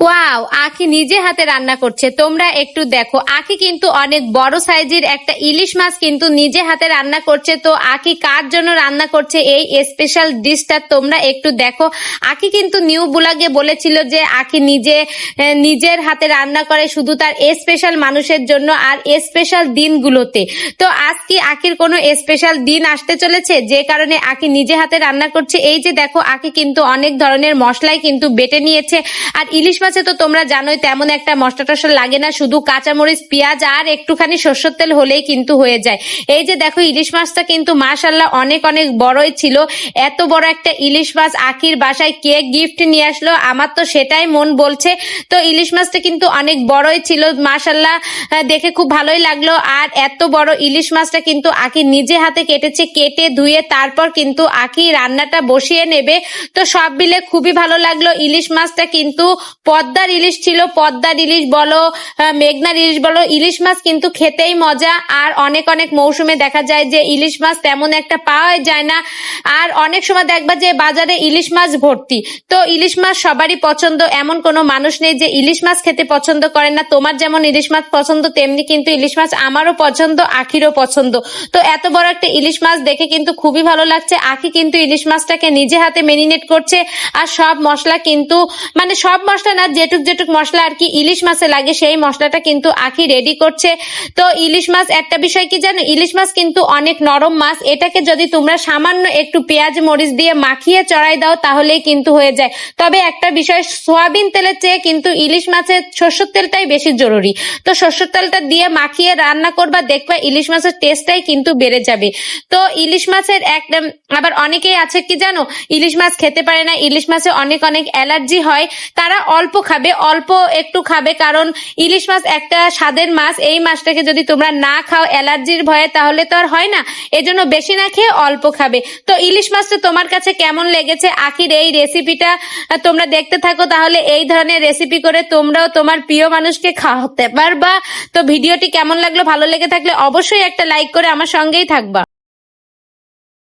Wow, আখি নিজে হাতে রান্না করছে। তোমরা একটু দেখো, আখি কিন্তু অনেক বড় সাইজের একটা ইলিশ মাছ কিন্তু নিজে হাতে রান্না করছে। তো আখি কার জন্য রান্না করছে এই স্পেশাল ডিশটা তোমরা একটু দেখো। আখি কিন্তু নিউ ব্লগে বলেছিল যে আখি নিজের হাতে রান্না করে শুধু তার স্পেশাল মানুষের জন্য আর স্পেশাল দিনগুলোতে। তো আজ কি আখির কোনো স্পেশাল দিন আসতে চলেছে যে কারণে আখি নিজে হাতে রান্না করছে। এই যে দেখো, আখি কিন্তু অনেক ধরনের মশলাই কিন্তু বেটে নিয়েছে। আর ইলিশ মাছে তো তোমরা জানোই তেমন একটা মশলা টশলা লাগে না, শুধু কাঁচামরিচ, পেঁয়াজ আর একটুখানি সরষের তেল হলেই কিন্তু হয়ে যায়। এই যে দেখো, ইলিশ মাছটা কিন্তু মাশাআল্লাহ অনেক অনেক বড়ই ছিল। এত বড় একটা ইলিশ মাছ আখির বাসায় কে গিফট নিয়ে আসলো, আমার তো সেটাই মন বলছে। তো ইলিশ মাছটা কিন্তু অনেক বড়ই ছিল মাশাআল্লাহ, দেখে খুব ভালোই লাগলো। আর এত বড় ইলিশ মাছটা কিন্তু আখি নিজে হাতে কেটেছে, কেটে ধুয়ে তারপর কিন্তু আখি রান্নাটা বসিয়ে নেবে। তো সব মিলে খুবই ভালো লাগলো। ইলিশ মাছটা কিন্তু পদ্মার ইলিশ ছিল। পদ্মার ইলিশ বলো, মেঘনার ইলিশ বলো, ইলিশ মাছ কিন্তু খেতেই মজা। আর অনেক অনেক মৌসুমে দেখা যায় যে ইলিশ মাছ তেমন একটা পাওয়া যায় না। আর অনেক সময় দেখবা যে বাজারে ইলিশ মাছ ভর্তি। তো ইলিশ মাছ সবারই পছন্দ, এমন কোনো মানুষ নেই যে ইলিশ মাছ খেতে পছন্দ করে না। তোমার যেমন ইলিশ মাছ পছন্দ, তেমনি কিন্তু ইলিশ মাছ আমারও পছন্দ, আখিরও পছন্দ। তো এত বড় একটা ইলিশ মাছ দেখে কিন্তু খুবই ভালো লাগছে। আখি কিন্তু ইলিশ মাছটাকে নিজে হাতে মেরিনেট করছে। আর সব মশলা কিন্তু, মানে সব মশলা না, যেটুক যেটুক মশলা আর কি ইলিশ মাছে লাগে সেই মশলাটা কিন্তু আখি রেডি করছে। তো ইলিশ মাছ একটা বিষয় কি জানো, ইলিশ মাছ কিন্তু অনেক নরম মাছ। এটাকে যদি তোমরা সামান্য একটু পেঁয়াজ মরিচ দিয়ে মাখিয়ে চড়াই দাও তাহলেই কিন্তু হয়ে যায়। তবে একটা বিষয়, সয়াবিন তেলের চেয়ে কিন্তু ইলিশ মাছের সরষের তেলটাই বেশি জরুরি। তো সরষের তেলটা দিয়ে মাখিয়ে রান্না করবা, দেখবা ইলিশ মাছের টেস্টটাই কিন্তু বেড়ে যাবে। তো ইলিশ মাছের আবার অনেকেই আছে কি জানো, ইলিশ মাছ খেতে পারে না, ইলিশ মাছে অনেক অনেক অ্যালার্জি হয়। তারা অল্প খাবে, অল্প একটু খাবে, কারণ ইলিশ মাছ একটা স্বাদের মাছ। এই মাছটাকে যদি তোমরা না খাও অ্যালার্জির ভয়ে, তাহলে তো আর হয় না। এজন্য বেশি না খেয়ে অল্প খাবে। তো ইলিশ মাছটা তোমার কাছে কেমন লেগেছে আখির এই রেসিপিটা তোমরা দেখতে থাকো, তাহলে এই ধরনের রেসিপি করে তোমরাও তোমার প্রিয় মানুষকে খাওয়াতে পারবা। তো ভিডিওটি কেমন লাগলো, ভালো লেগে থাকলে অবশ্যই একটা লাইক করে আমার সঙ্গেই থাকবা।